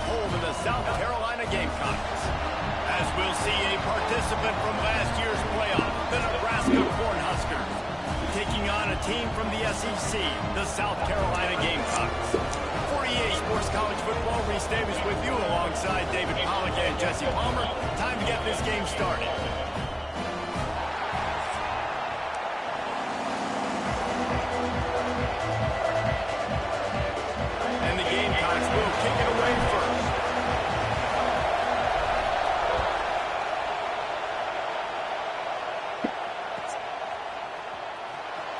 home in the South Carolina Gamecocks. As we'll see a participant from last year's playoff, the Nebraska Cornhuskers, taking on a team from the SEC, the South Carolina Gamecocks. 48 Sports College Football, Reese Davis with you alongside David Pollack and Jesse Palmer. Time to get this game started. And the Gamecocks will kick it away first.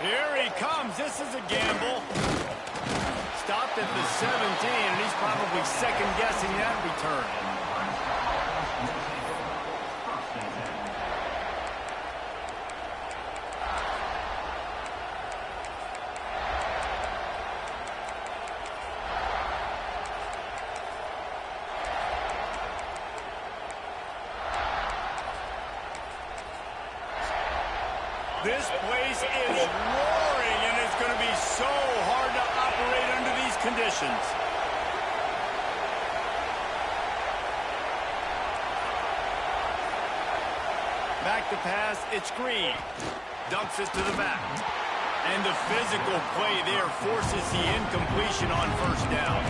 Here he comes. This is a gamble. Stopped at the 17, and he's probably second-guessing that return. This place is roaring, and it's going to be so hard to operate under these conditions. Back to pass, it's Green. Dumps it to the back. And the physical play there forces the incompletion on first down.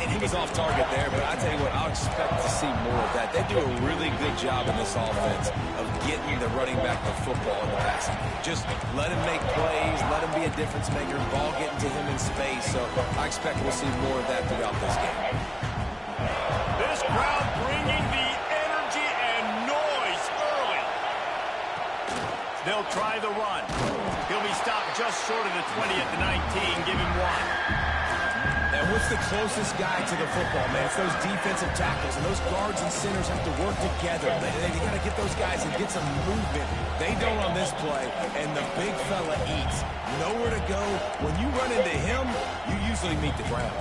And he was off target there, but I tell you what, I'll expect to see more of that. They do a really good job in this offense of getting the running back the football in the passing. Just let him make plays, let him be a difference maker, ball getting to him in space. So I expect we'll see more of that throughout this game. This crowd bringing the energy and noise early. They'll try the run. He'll be stopped just short of the 20 at the 19. Give him one. And what's the closest guy to the football, man? It's those defensive tackles, and those guards and centers have to work together. They got to get those guys and get some movement. They don't on this play, and the big fella eats. Nowhere to go. When you run into him, you usually meet the ground.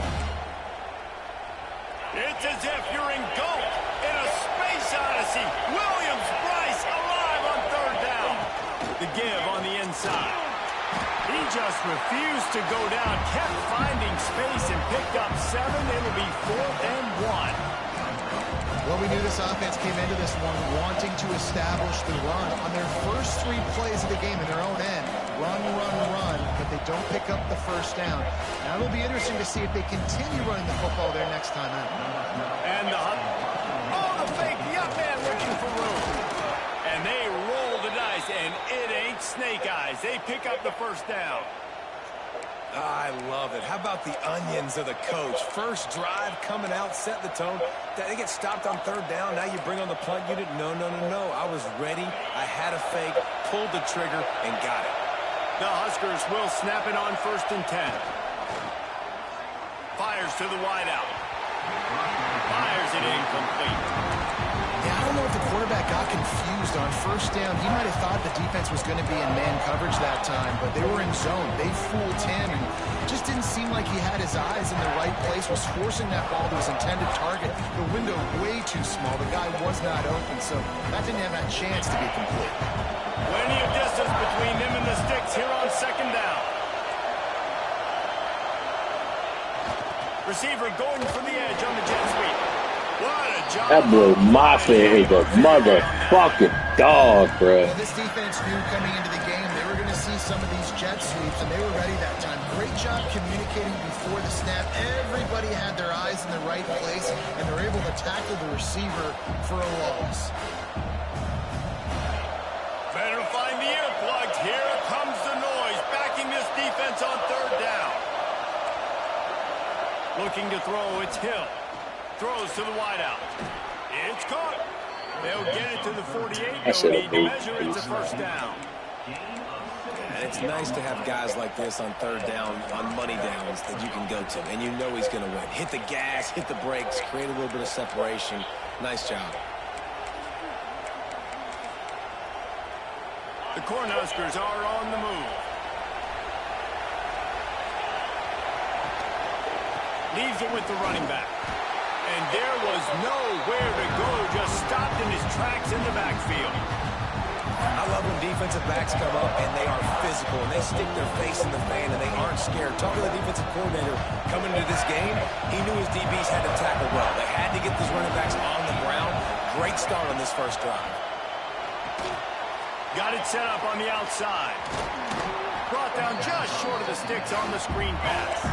It's as if you're engulfed in a space odyssey. Williams-Brice alive on third down. The give on the inside. He just refused to go down, kept finding space, and picked up 7. It'll be 4th and 1. Well, we knew this offense came into this one wanting to establish the run on their first 3 plays of the game in their own end. Run, run, run, but they don't pick up the first down. Now it'll be interesting to see if they continue running the football there next time out. And the fake, the up man looking for room. And they roll the dice, and it ain't snake eyes. They pick up the first down. I love it. How about the onions of the coach? First drive, coming out, set the tone. They get stopped on third down. Now you bring on the punt unit. No. I was ready. I had a fake, pulled the trigger, and got it. The Huskers will snap it on 1st and 10. Fires to the wideout. Fires it incomplete. Yeah, I don't know if the quarterback got confused on first down. He might have thought the defense was going to be in man coverage that time, but they were in zone. They fooled him, and just didn't seem like he had his eyes in the right place, was forcing that ball to his intended target. The window way too small. The guy was not open, so that didn't have that chance to be complete. Plenty of distance between them and the sticks here on 2nd down. Receiver going for the edge on the jet sweep. What a job. That boy Mafia is a motherfucking dog, bro. Well, this defense knew coming into the game they were going to see some of these jet sweeps, and they were ready that time. Great job communicating before the snap. Everybody had their eyes in the right place, and they're able to tackle the receiver for a loss. Better find the earplugs. Here comes the noise, backing this defense on 3rd down. Looking to throw, it's Hill. Throws to the wideout. It's caught. They'll get it to the 48. No need to measure. It's a 1st down. And it's nice to have guys like this on 3rd down, on money downs that you can go to, and you know he's going to win. Hit the gas, hit the brakes, create a little bit of separation. Nice job. The Cornhuskers are on the move. Leaves it with the running back. And there was nowhere to go, just stopped in his tracks in the backfield. I love when defensive backs come up and they are physical and they stick their face in the fan and they aren't scared. Talking to the defensive coordinator coming into this game, he knew his DBs had to tackle well. They had to get these running backs on the ground. Great start on this first drive. Got it set up on the outside. Brought down just short of the sticks on the screen pass.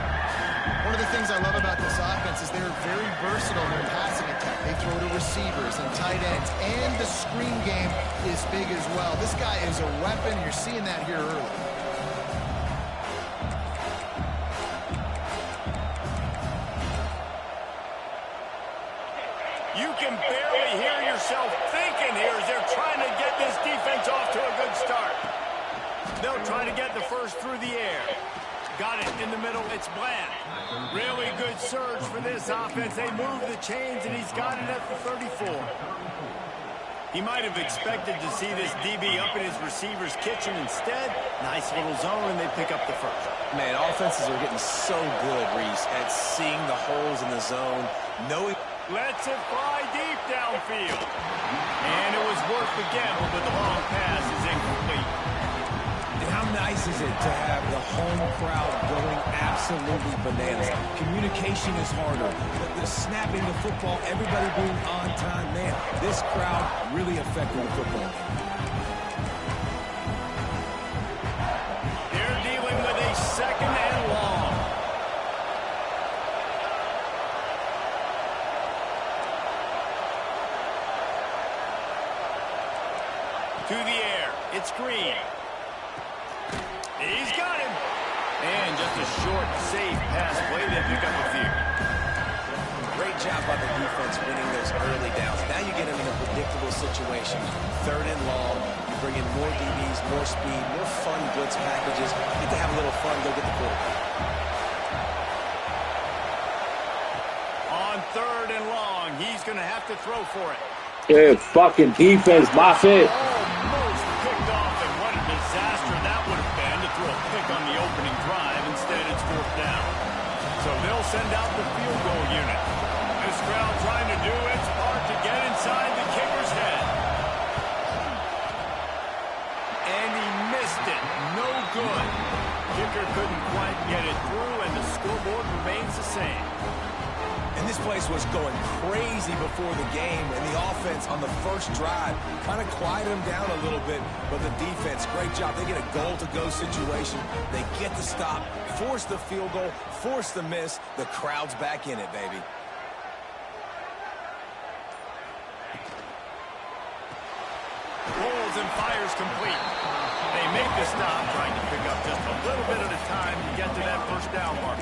One of the things I love about this offense is they're very versatile in their passing attack. They throw to receivers and tight ends, and the screen game is big as well. This guy is a weapon. You're seeing that here early. You can barely hear yourself thinking here as they're trying to get this defense off to a good start. They'll try to get the first through the air. Got it in the middle. It's Bland. Really good surge for this offense. They move the chains, and he's got it at the 34. He might have expected to see this DB up in his receiver's kitchen. Instead, nice little zone, and they pick up the first. Man, offenses are getting so good, Reese, at seeing the holes in the zone, knowing... Lets it fly deep downfield. And it was worth the gamble, but the long pass is incomplete. And how nice is it to have the home crowd going absolutely bananas? Communication is harder. The snapping the football, everybody being on time. Man, this crowd really affected the football game. They're dealing with a second and long. To the air. It's Green. He's got him. And just a short, safe pass play. They pick up a few. Great job by the defense winning those early downs. Now you get them in a predictable situation. Third and long. You bring in more DBs, more speed, more fun blitz packages. Get to have a little fun. Go get the quarterback. On third and long, he's going to have to throw for it. Good fucking defense, Buffett. Almost picked off, and what a disaster that would have been to throw a pick on the opening drive. Instead, it's fourth down. So they'll send out the field goal unit. This crowd trying to do its part to get inside the kicker's head. And he missed it. No good. Kicker couldn't quite get it through, and the scoreboard remains the same. And this place was going crazy before the game, and the offense on the first drive kind of quieted them down a little bit, but the defense, great job. They get a goal-to-go situation. They get the stop, force the field goal, force the miss. The crowd's back in it, baby. Rolls and fires complete. They make the stop, trying to pick up just a little bit at a time to get to that first down mark.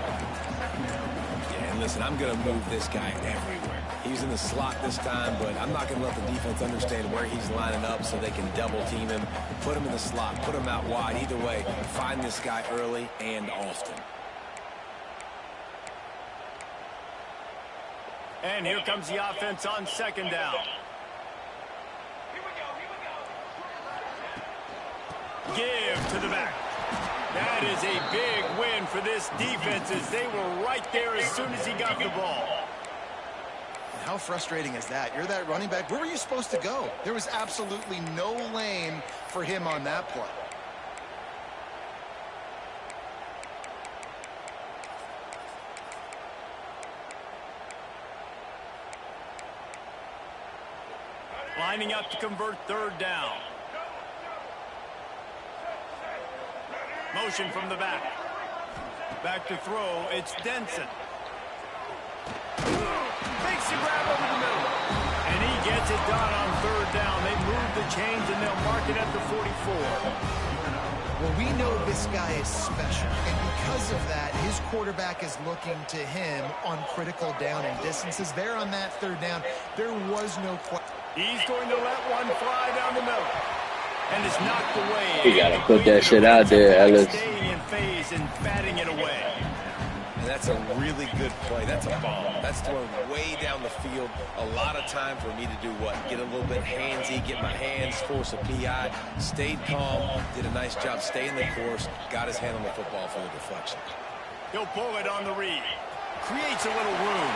And listen, I'm going to move this guy everywhere. He's in the slot this time, but I'm not going to let the defense understand where he's lining up so they can double team him, put him in the slot, put him out wide. Either way, find this guy early and often. And here comes the offense on second down. Give to the back. That is a big win for this defense as they were right there as soon as he got the ball. How frustrating is that? You're that running back. Where were you supposed to go? There was absolutely no lane for him on that play. Lining up to convert third down. Motion from the back. Back to throw. It's Denson. Makes the grab over the middle. And he gets it done on third down. They move the chains and they'll mark it at the 44. Well, we know this guy is special. And because of that, his quarterback is looking to him on critical down and distances. There on that third down, there was no question. He's going to let one fly down the middle. And it's knocked away. You gotta put that shit out there, Ellis. Staying in phase and batting it away. And that's a really good play. That's a bomb. That's throwing way down the field. A lot of time for me to do what? Get a little bit handsy, get my hands, force a PI. Stayed calm, did a nice job staying the course, got his hand on the football for the deflection. He'll pull it on the read. Creates a little room.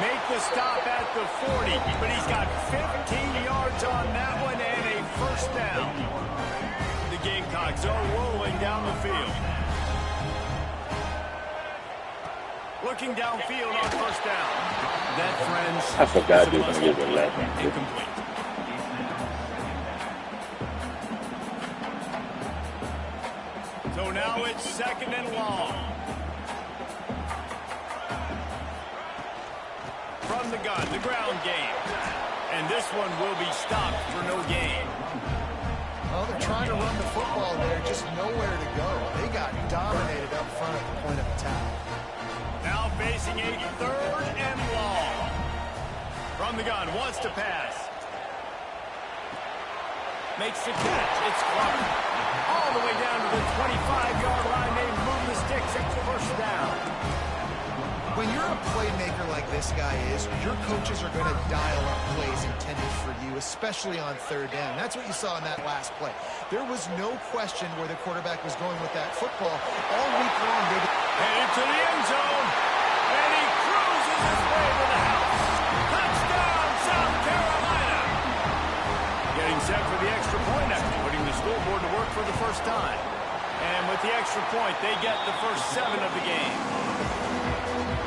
Make the stop at the 40, but he's got 15 yards on that one and a first down. The Gamecocks are rolling down the field. Looking downfield on first down. That, friends, I forgot he was going to get the last one. incomplete. So now it's second and long. From the gun, the ground game. And this one will be stopped for no gain. Well, they're trying to run the football there, just nowhere to go. They got dominated up front at the point of attack. Now facing a third and long. From the gun, wants to pass. Makes the catch. It's Clark. All the way down to the 25-yard line. They move the sticks at first down. When you're a playmaker like this guy is, your coaches are going to dial up plays intended for you, especially on third down. That's what you saw in that last play. There was no question where the quarterback was going with that football. All week long, they headed to the end zone, and he cruises his way to the house. Touchdown, South Carolina! Getting set for the extra point after putting the scoreboard to work for the first time. And with the extra point, they get the first 7 of the game.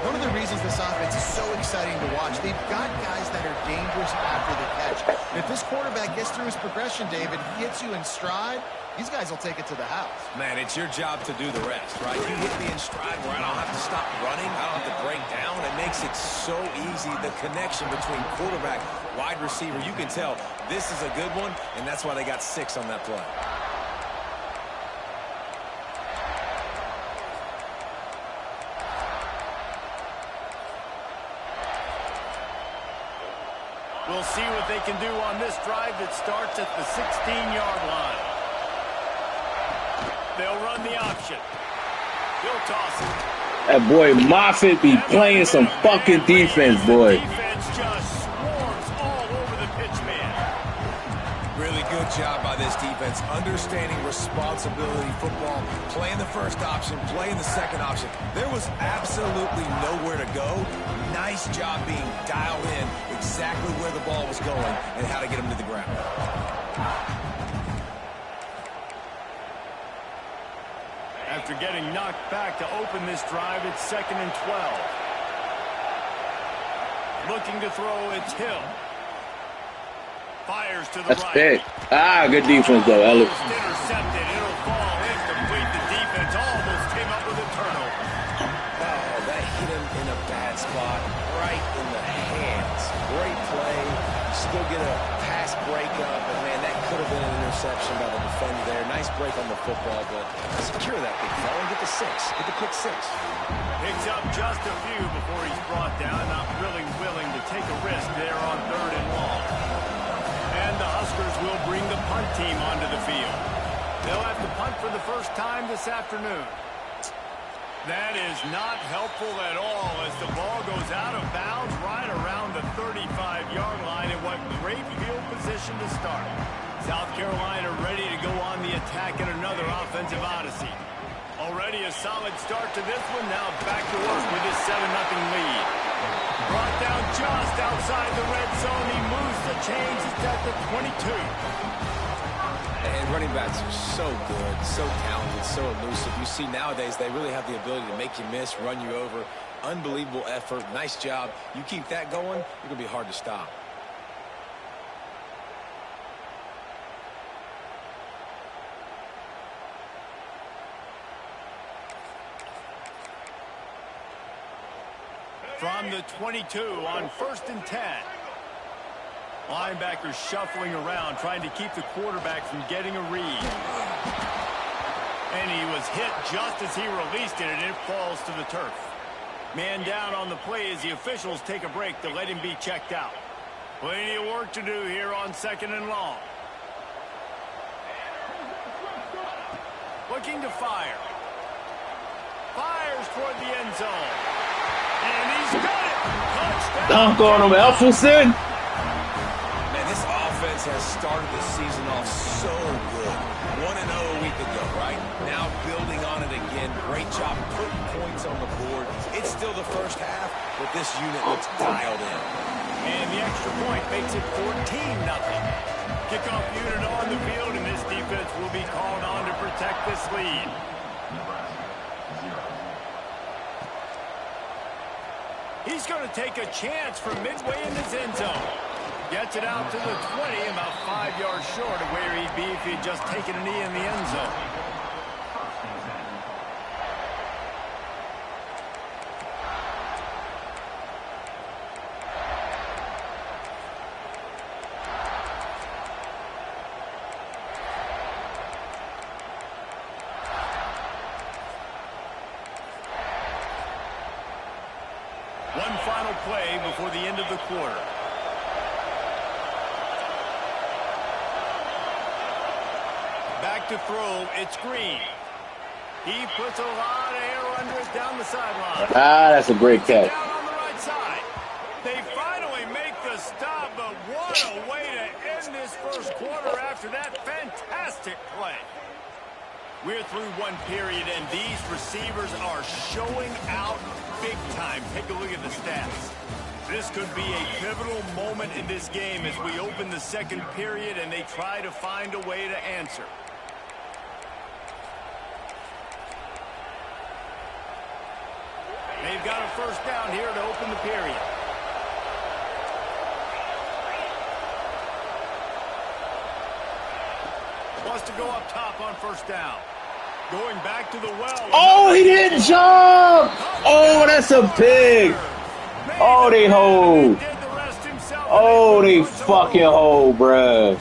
One of the reasons this offense is so exciting to watch, they've got guys that are dangerous after the catch. If this quarterback gets through his progression, David, he hits you in stride, these guys will take it to the house. Man, it's your job to do the rest, right? You hit me in stride where I don't have to stop running, I don't have to break down. It makes it so easy, the connection between quarterback, wide receiver. You can tell this is a good one, and that's why they got 6 on that play. We'll see what they can do on this drive that starts at the 16-yard line. They'll run the option. He'll toss it. That boy Moffitt be playing some fucking defense, boy. Defense just swarms all over the pitch man. Really good job by this defense, understanding responsibility football, playing the first option, playing the second option. There was absolutely nowhere to go. Nice job being dialed in exactly where the ball was going and how to get him to the ground. After getting knocked back to open this drive, it's second and 12. Looking to throw, it's Hill. Fires to the That's right. big. Ah, good defense, though, Ellis. Almost intercepted. It'll fall incomplete. The defense almost came up with a turnover. Oh, that hit him in a bad spot, right in the hands. Great play. Still get a pass breakup, and man, that could have been an interception by the defender there. Nice break on the football, but secure that big fella and get the 6. Get the pick 6. Picks up just a few before he's brought down. Not really willing to take a risk there on third and long. And the Huskers will bring the punt team onto the field. They'll have to punt for the first time this afternoon. That is not helpful at all as the ball goes out of bounds right around the 35-yard line. And what great field position to start. South Carolina ready to go on the attack in another offensive odyssey. Already a solid start to this one. Now back to work with his 7-0 lead. Brought down just outside the red zone. He moves the chains. It's at the 22. And running backs are so good, so talented, so elusive. You see nowadays they really have the ability to make you miss, run you over. Unbelievable effort. Nice job. You keep that going, you're going to be hard to stop. From the 22 on 1st and 10. Linebackers shuffling around, trying to keep the quarterback from getting a read. And he was hit just as he released it, and it falls to the turf. Man down on the play as the officials take a break to let him be checked out. Plenty of work to do here on 2nd and long. Looking to fire. Fires toward the end zone. And he's got it. Touchdown. Dunk on him, Elfison. Man, this offense has started the season off so good. 1-0 a week ago, right? Now building on it again. Great job putting points on the board. It's still the first half, but this unit looks dialed in. And the extra point makes it 14-0. Kickoff unit on the field, and this defense will be called on to protect this lead. He's going to take a chance from midway in his end zone. Gets it out to the 20, about 5 yards short of where he'd be if he'd just taken a knee in the end zone. One final play before the end of the quarter. Back to throw, it's Green. He puts a lot of air under it down the sideline. That's a great catch. Down on the right side. They finally make the stop, but what a way to end this first quarter after that fantastic play. We're through one period, and these receivers are showing out big time. Take a look at the stats. This could be a pivotal moment in this game as we open the second period and they try to find a way to answer. They've got a first down here to open the period. Wants to go up top on first down. Going back to the well. Oh, he didn't jump. Oh, that's a pig. Oh, they hold. Oh, they fucking hold, bruh.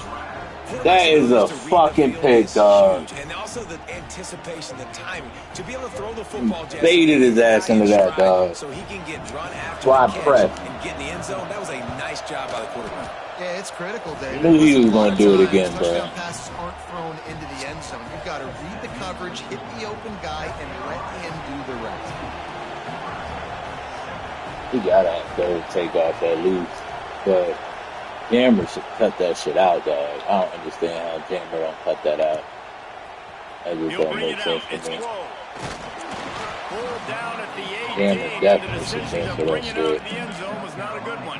That is a fucking pig, dog. And also the anticipation, the timing. To be able to throw the football, Baited his ass into that, dog. So he can get run after Why the catch press? and get in the end zone. That was a nice job by the quarterback. Yeah, it's critical, Dave. Knew he was going to do it again, bro. Touchdown passes aren't thrown into the end zone. You've got to read the coverage, hit the open guy, and let him do the rest. He got to go take off that loose. But Jammer should cut that shit out, dog. I don't understand how Jammer don't cut that out. That just don't make sense to me. Jammer definitely should cancel that shit. The end zone was not a good one.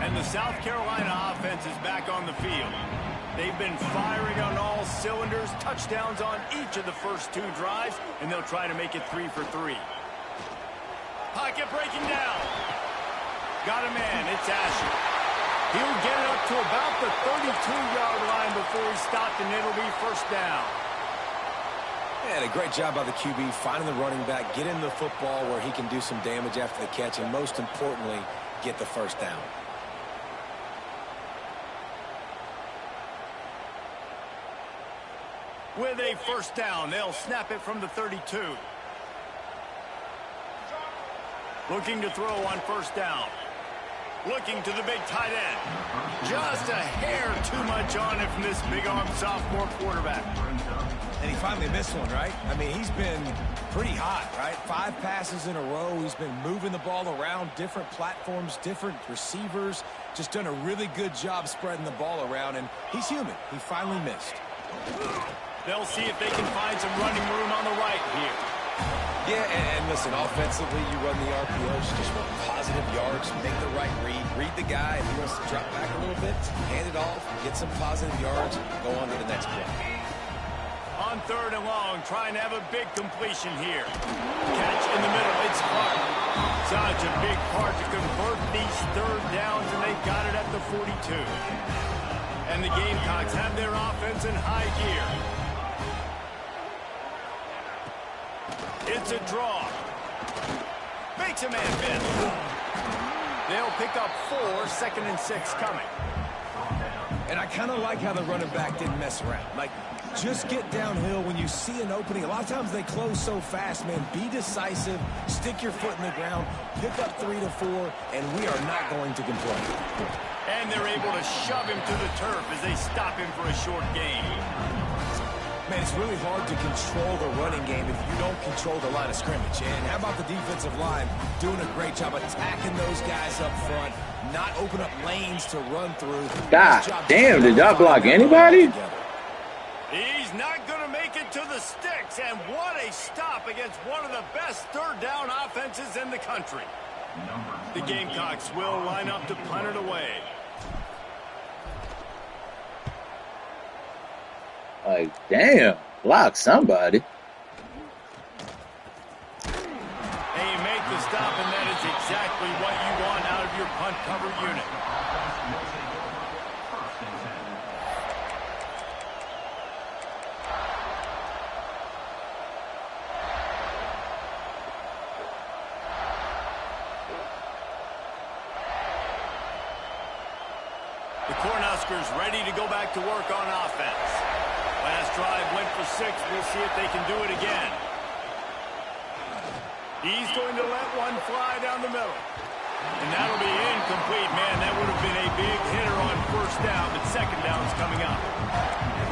And the South Carolina offense is back on the field. They've been firing on all cylinders, touchdowns on each of the first two drives, and they'll try to make it 3 for 3. Pocket breaking down. Got a man, it's Asher. He'll get it up to about the 32-yard line before he's stopped, and it'll be first down. And a great job by the QB, finding the running back, get him the football where he can do some damage after the catch, and most importantly, get the first down. With a first down, they'll snap it from the 32. Looking to throw on first down. Looking to the big tight end. Just a hair too much on it from this big-arm sophomore quarterback. And he finally missed one, right? I mean, he's been pretty hot, right? 5 passes in a row. He's been moving the ball around, different platforms, different receivers. Just done a really good job spreading the ball around, and he's human. He finally missed. They'll see if they can find some running room on the right here. Yeah, and listen, offensively, you run the RPOs, just run positive yards, make the right read the guy. If he wants to drop back a little bit, hand it off, get some positive yards, go on to the next play. On 3rd and long, trying to have a big completion here. Catch in the middle, it's Clark. Such a big part to convert these 3rd downs, and they've got it at the 42. And the Gamecocks have their offense in high gear. It's a draw. Makes a man miss. They'll pick up 4, 2nd and 6 coming. And I kind of like how the running back didn't mess around. Like, just get downhill when you see an opening. A lot of times they close so fast, man. Be decisive, stick your foot in the ground, pick up 3 to 4, and we are not going to complain. And they're able to shove him to the turf as they stop him for a short gain. Man, it's really hard to control the running game if you don't control the line of scrimmage. And how about the defensive line doing a great job attacking those guys up front, not open up lanes to run through. God damn, did y'all block anybody? He's not going to make it to the sticks, and what a stop against one of the best third down offenses in the country. The Gamecocks will line up to punt it away. Like, damn, block somebody. And you make the stop, and that is exactly what you want out of your punt cover unit. The Cornhuskers ready to go back to work on offense. Last drive went for 6. We'll see if they can do it again. He's going to let one fly down the middle. And that'll be incomplete. Man, that would have been a big hitter on first down, but second down's coming up.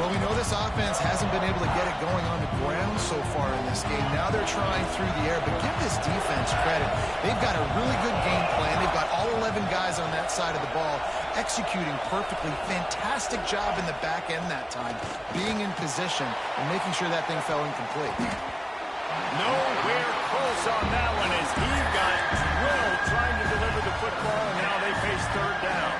Well, we know this offense hasn't been able to get it going on the ground so far in this game. Now they're trying through the air, but give this defense credit. They've got a really good game plan. They've got all 11 guys on that side of the ball executing perfectly. Fantastic job in the back end that time, being in position and making sure that thing fell incomplete. Nowhere close on that one as he got drilled trying to deliver the football, and now they face third down.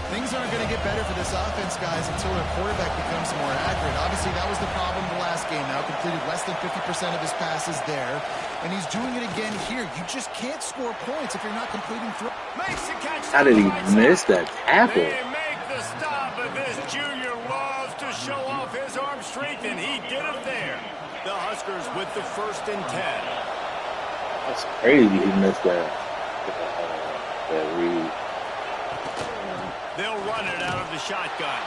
Things aren't going to get better for this offense, guys, until their quarterback becomes more accurate. Obviously, that was the problem the last game. Now completed less than 50% of his passes there, and he's doing it again here. You just can't score points if you're not completing through. Makes the catch. How did he miss that tackle? They make the stop, but this junior loves to show off his arm strength, and he did it there. The Huskers with the 1st and 10. That's crazy. He missed that read. They'll run it out of the shotgun.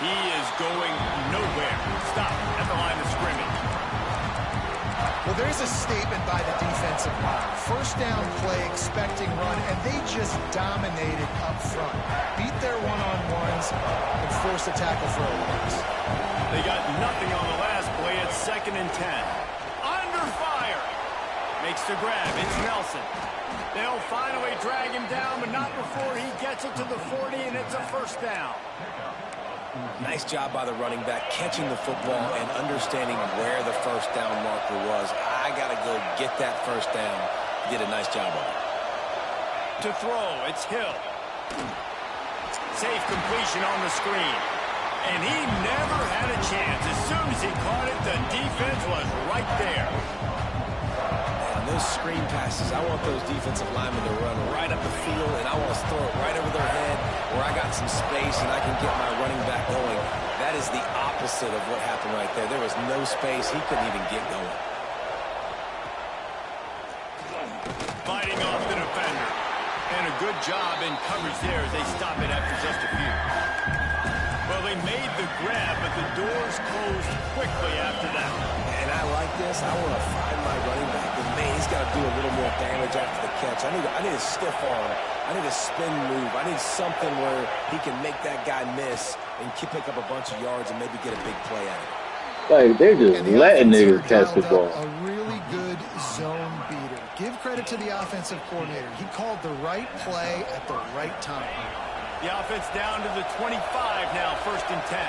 He is going nowhere. Stop at the line of scrimmage. Well, there's a statement by the defensive line. First down play, expecting run, and they just dominated up front. Beat their one-on-ones and forced a tackle for a loss. They got nothing on the last play. It's 2nd and 10. Under fire. Makes the grab. It's Nelson. They'll finally drag him down, but not before he gets it to the 40, and it's a first down. Nice job by the running back, catching the football and understanding where the first down marker was. I got to go get that first down. Did a nice job on it. To throw, it's Hill. Safe completion on the screen. And he never had a chance. As soon as he caught it, the defense was right there. And those screen passes, I want those defensive linemen to run right up the field, and I want to throw it right over their head where I got some space and I can get my running back going. That is the opposite of what happened right there. There was no space. He couldn't even get going. Fighting off the defender. And a good job in coverage there as they stop it after just a few. Well, they made the grab, but the doors closed quickly after that. And I like this. I want to find my running back. But, man, he's got to do a little more damage after the catch. I need a stiff arm. I need a spin move. I need something where he can make that guy miss and pick up a bunch of yards and maybe get a big play out of it. Like, they're just letting niggas catch the ball. A really good zone beater. Give credit to the offensive coordinator. He called the right play at the right time. The offense down to the 25 now, 1st and 10.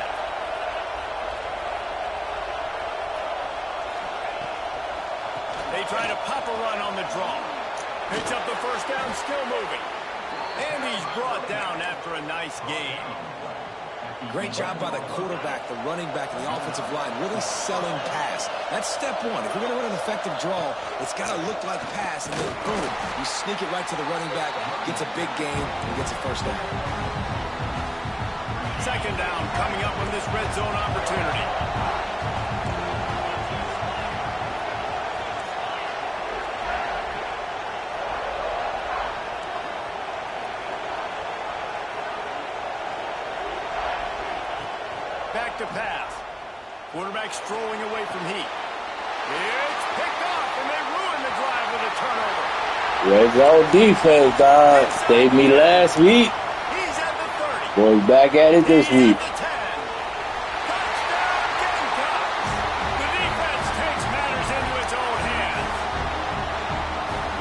They try to pop a run on the draw. Picks up the first down, still moving. And he's brought down after a nice gain. Great job by the quarterback, the running back, and the offensive line, really selling pass. That's step one. If you're going to run an effective draw, it's got to look like pass, and then boom, you sneak it right to the running back, gets a big gain, and gets a first down. Second down coming up on this red zone opportunity. Back to pass. Quarterback strolling away from heat. It's picked off, and they ruin the drive with a turnover. Red zone defense, dog. Saved me last week. He's at the 30. Boys back at it this He's week. at the 10. Touchdown, Gamecocks. The defense takes matters into its own hands.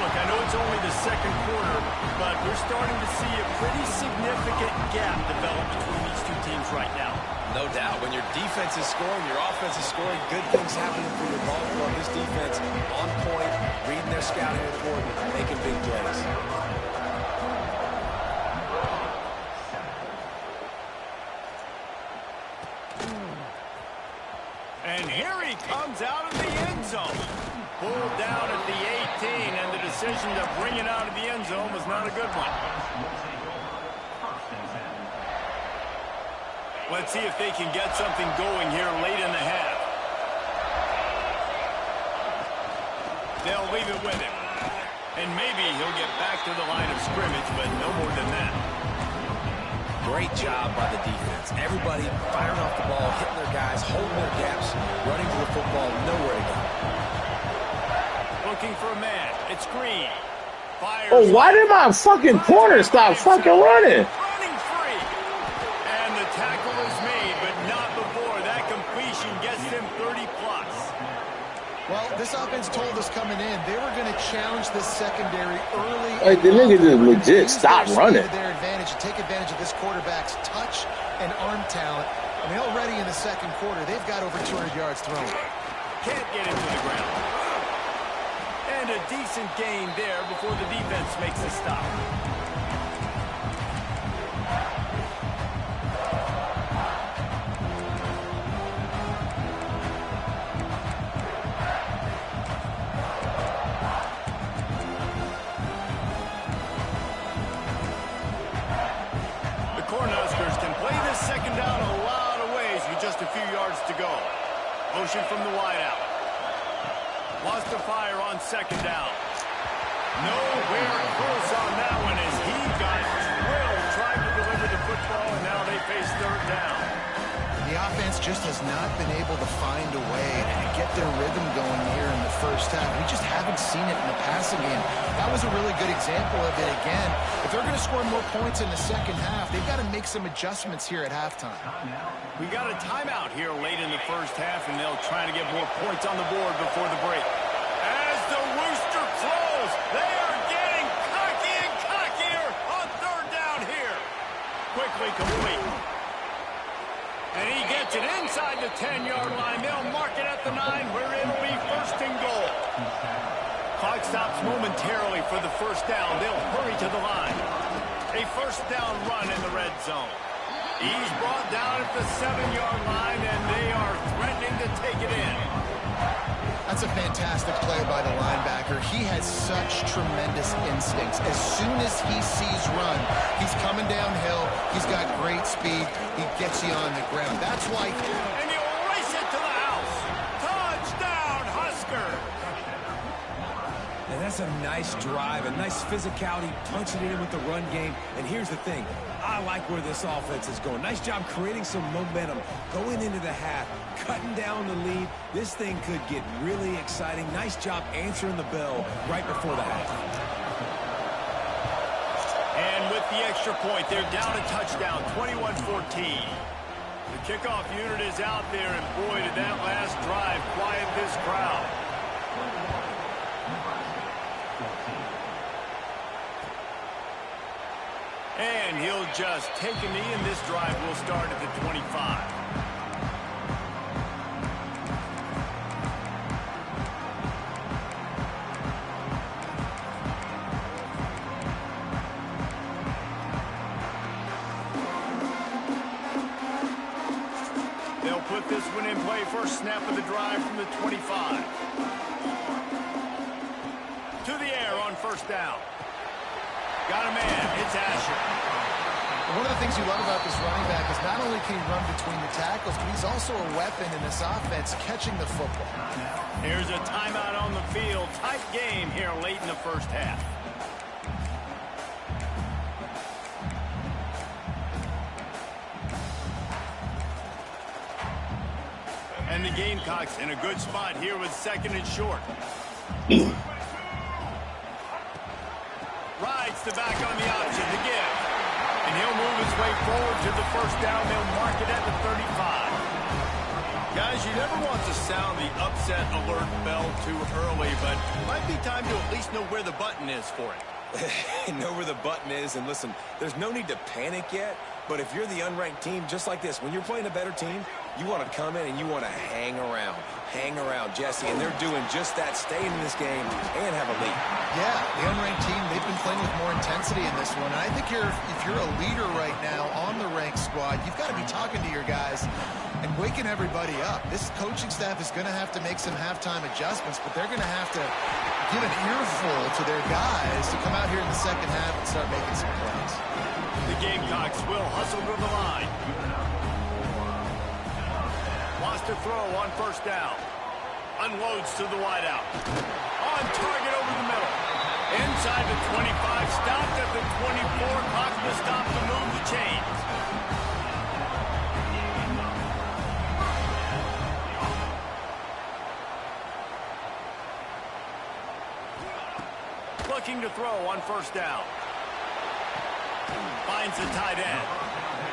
Look, I know it's only the second quarter, but we're starting to see a pretty significant gap develop between these two teams right now. No doubt. When your defense is scoring, your offense is scoring, good things happening for your ball club. This defense on point, reading their scouting report, making big plays. And here he comes out of the end zone. Pulled down at the 18, and the decision to bring it out of the end zone was not a good one. Let's see if they can get something going here late in the half. They'll leave it with him. And maybe he'll get back to the line of scrimmage, but no more than that. Great job by the defense. Everybody firing off the ball, hitting their guys, holding their gaps, running to the football, nowhere to go. Looking for a man. It's Green. Fires. Oh, why did my fucking corner stop fucking running? Running free. And the tackle is made, but not before that completion gets him 30-plus. Well, this offense told us coming in they were going to challenge this secondary early. Like, the nigga just legit stopped running. Their advantage and take advantage of this quarterback's touch and arm talent. I mean, already in the second quarter, they've got over 200 yards thrown. Can't get into the ground. And a decent gain there before the defense makes a stop. Second down a lot of ways with just a few yards to go. Motion from the wideout. Lost to fire on second down. Nowhere close on that one as he got drilled trying to deliver the football, and now they face third down. The offense just has not been able to find a way to get their rhythm going here in the first half. We just haven't seen it in the passing game. That was a really good example of it again. If they're going to score more points in the second half, they've got to make some adjustments here at halftime. We got a timeout here late in the first half, and they'll try to get more points on the board before the break. As the Rooster close, they are getting cocky and cockier on third down here. Quickly complete. And he gets it inside the 10-yard line. They'll mark it at the 9 where it'll be first and goal. Clock stops momentarily for the first down. They'll hurry to the line. A first down run in the red zone. He's brought down at the 7-yard line, and they are threatening to take it in. That's a fantastic play by the linebacker. He has such tremendous instincts. As soon as he sees run, he's coming downhill. He's got great speed. He gets you on the ground. That's why. And he'll race it to the house. Touchdown, Husker. And that's a nice drive, a nice physicality, punching it in with the run game. And here's the thing. I like where this offense is going. Nice job creating some momentum, going into the half, cutting down the lead. This thing could get really exciting. Nice job answering the bell right before the half. And with the extra point, they're down a touchdown, 21-14. The kickoff unit is out there, and boy, did that last drive quiet this crowd. And he'll just take a knee, and this drive will start at the 25. They'll put this one in play. First snap of the drive from the 25. To the air on first down. Got a man. It's Asher. One of the things you love about this running back is not only can he run between the tackles, but he's also a weapon in this offense catching the football. Here's a timeout on the field. Tight game here late in the first half. And the Gamecocks in a good spot here with second and short. Rides the back on the option to give. And he'll move his way forward to the first down. They'll mark it at the 35. Guys, you never want to sound the upset alert bell too early, but it might be time to at least know where the button is for it. Know where the button is, and listen, there's no need to panic yet. But if you're the unranked team, just like this, when you're playing a better team, you want to come in and you want to hang around, Jesse. And they're doing just that, staying in this game and have a lead. Yeah, the unranked team, they've been playing with more intensity in this one. And I think if you're a leader right now on the ranked squad, you've got to be talking to your guys and waking everybody up. This coaching staff is going to have to make some halftime adjustments, but they're going to have to give an earful to their guys to come out here in the second half and start making some plays. The Gamecocks will hustle to the line. Wants to throw on first down. Unloads to the wideout. On target over the middle. Inside the 25. Stopped at the 24. Clock to stop to move the chains. Looking to throw on first down. Finds the tight end.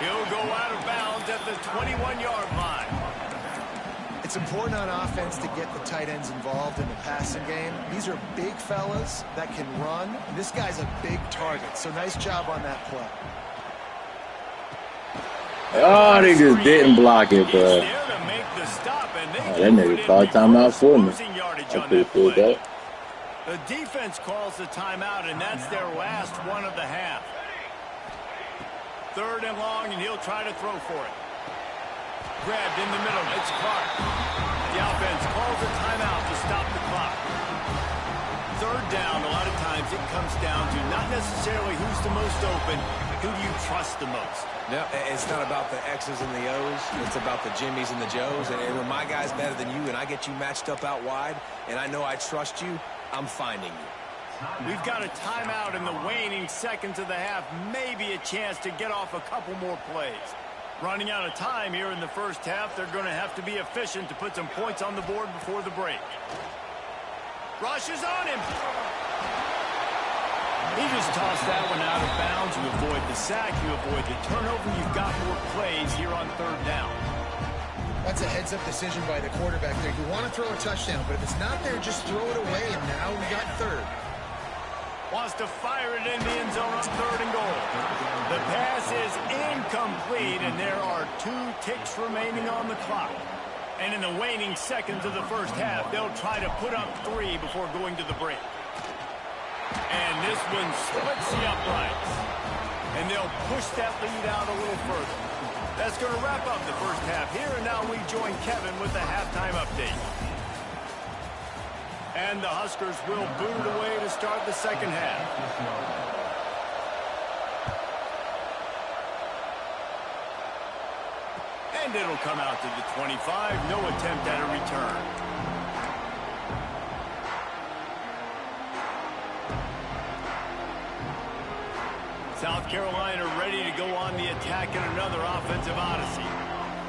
He'll go out of bounds at the 21-yard line. It's important on offense to get the tight ends involved in the passing game. These are big fellas that can run, and this guy's a big target. So nice job on that play. Oh, they just didn't block it, bro. Oh, that nigga called timeout for me. I appreciate that. The defense calls the timeout, and that's their last one of the half. 3rd and long, and he'll try to throw for it. Grabbed in the middle. It's Clark. The offense calls a timeout to stop the clock. 3rd down, a lot of times it comes down to not necessarily who's the most open, who do you trust the most? No, it's not about the X's and the O's. It's about the Jimmies and the Joes. And when my guy's better than you and I get you matched up out wide and I know I trust you, I'm finding you. We've got a timeout in the waning seconds of the half. Maybe a chance to get off a couple more plays. Running out of time here in the first half. They're going to have to be efficient to put some points on the board before the break. Rushes on him. He just tossed that one out of bounds. You avoid the sack. You avoid the turnover. You've got more plays here on 3rd down. That's a heads-up decision by the quarterback there. You want to throw a touchdown, but if it's not there, just throw it away, and now we got 3rd. Wants to fire it in the end zone on 3rd and goal. The pass is incomplete, and there are 2 ticks remaining on the clock. And in the waning seconds of the first half, they'll try to put up 3 before going to the break. And this one splits the uprights. And they'll push that lead out a little further. That's going to wrap up the first half here, and now we join Kevin with the halftime update. And the Huskers will boot it away to start the second half. And it'll come out to the 25. No attempt at a return. South Carolina ready to go on the attack in another offensive odyssey.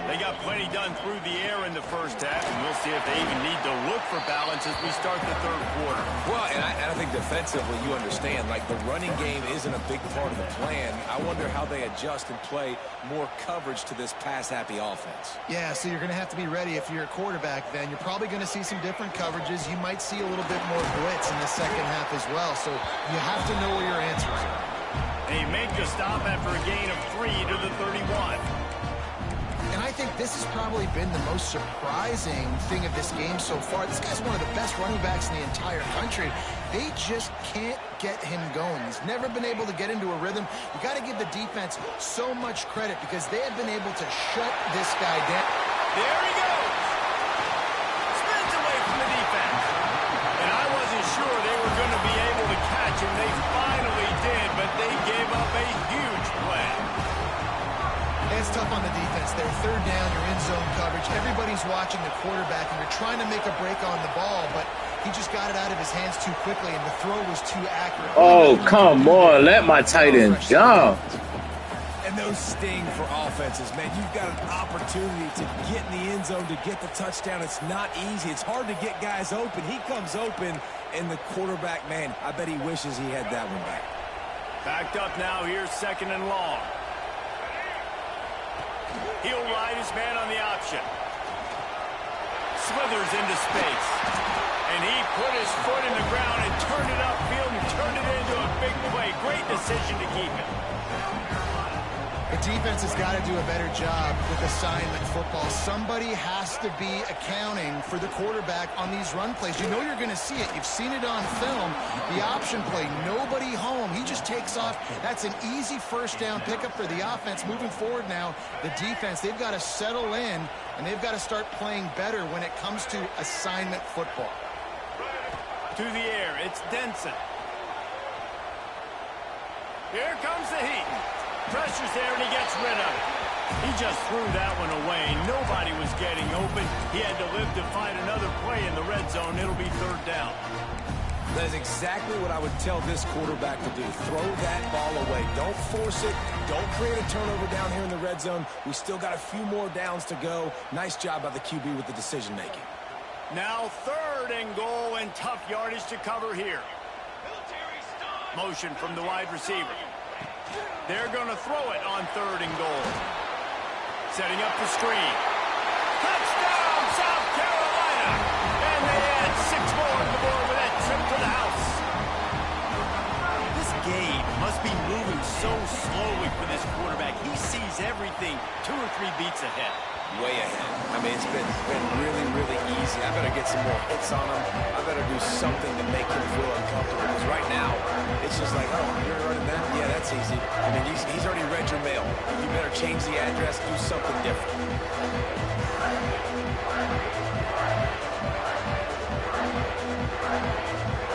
They got plenty done through the air in the first half, and we'll see if they even need to look for balance as we start the 3rd quarter. Well, and I think defensively, you understand, like the running game isn't a big part of the plan. I wonder how they adjust and play more coverage to this pass-happy offense. Yeah, so you're going to have to be ready if you're a quarterback then. You're probably going to see some different coverages. You might see a little bit more blitz in the second half as well, so you have to know where your answers are. They make the stop after a gain of 3 to the 31. And I think this has probably been the most surprising thing of this game so far. This guy's one of the best running backs in the entire country. They just can't get him going. He's never been able to get into a rhythm. You got to give the defense so much credit because they have been able to shut this guy down. There he goes. Spins away from the defense. And I wasn't sure they were going to be able to catch him. They finally did, but they gave up a huge play. It's tough on the defense there. 3rd down, you're in zone coverage. Everybody's watching the quarterback, and you're trying to make a break on the ball, but he just got it out of his hands too quickly, and the throw was too accurate. Oh, come on. Let my tight end jump. And those sting for offenses, man. You've got an opportunity to get in the end zone, to get the touchdown. It's not easy. It's hard to get guys open. He comes open, and the quarterback, man, I bet he wishes he had that one back. Backed up now. Here's 2nd and long. He'll ride his man on the option. Slithers into space. And he put his foot in the ground and turned it upfield and turned it into a big play. Great decision to keep it. The defense has got to do a better job with assignment football. Somebody has to be accounting for the quarterback on these run plays. You know you're going to see it. You've seen it on film. The option play, nobody home. He just takes off. That's an easy first down pickup for the offense. Moving forward now, the defense, they've got to settle in, and they've got to start playing better when it comes to assignment football. To the air, it's Denson. Here comes the heat. Pressure's there, and he gets rid of it. He just threw that one away. Nobody was getting open. He had to live to find another play in the red zone. It'll be third down. That is exactly what I would tell this quarterback to do. Throw that ball away. Don't force it. Don't create a turnover down here in the red zone. We still got a few more downs to go. Nice job by the QB with the decision-making. Now third and goal, and tough yardage to cover here. Motion from the wide receiver. They're going to throw it on third and goal. Setting up the screen. Touchdown, South Carolina! And they add 6 more on the board with that trip to the house. This game must be moving so slowly for this quarterback. He sees everything 2 or 3 beats ahead. Way ahead. I mean, it's been really, really easy. I better get some more hits on him. I better do something to make him feel uncomfortable. Because right now, it's just like, oh, you're running that? Yeah, that's easy. I mean, he's already read your mail. You better change the address, do something different.